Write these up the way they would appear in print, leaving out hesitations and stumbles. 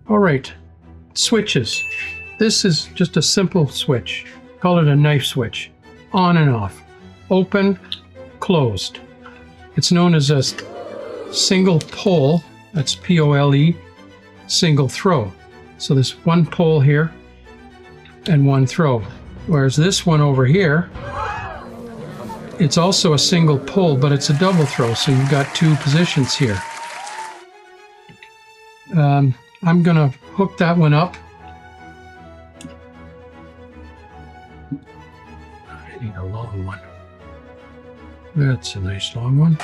All right, switches. This is just a simple switch. Call it a knife switch. On and off. Open, closed. It's known as a single pole. That's P-O-L-E, single throw. So there's one pole here and one throw. Whereas this one over here, it's also a single pole, but it's a double throw. So you've got two positions here. I'm gonna hook that one up. I need a long one. That's a nice long one.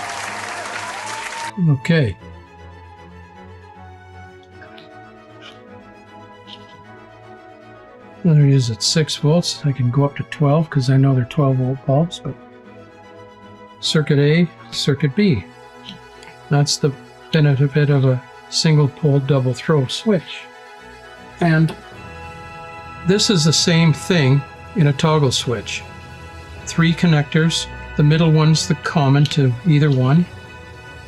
Okay. There it is at 6 volts. I can go up to 12 because I know they're 12-volt bulbs, but circuit A, circuit B. That's the benefit of a single pole double throw switch. And this is the same thing in a toggle switch. 3 connectors. The middle one's the common to either one.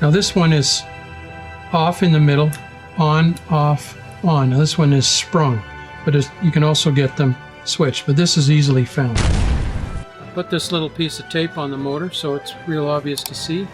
Now this one is off in the middle, on, off, on. Now this one is sprung, but you can also get them switched, but this is easily found. Put this little piece of tape on the motor so it's real obvious to see.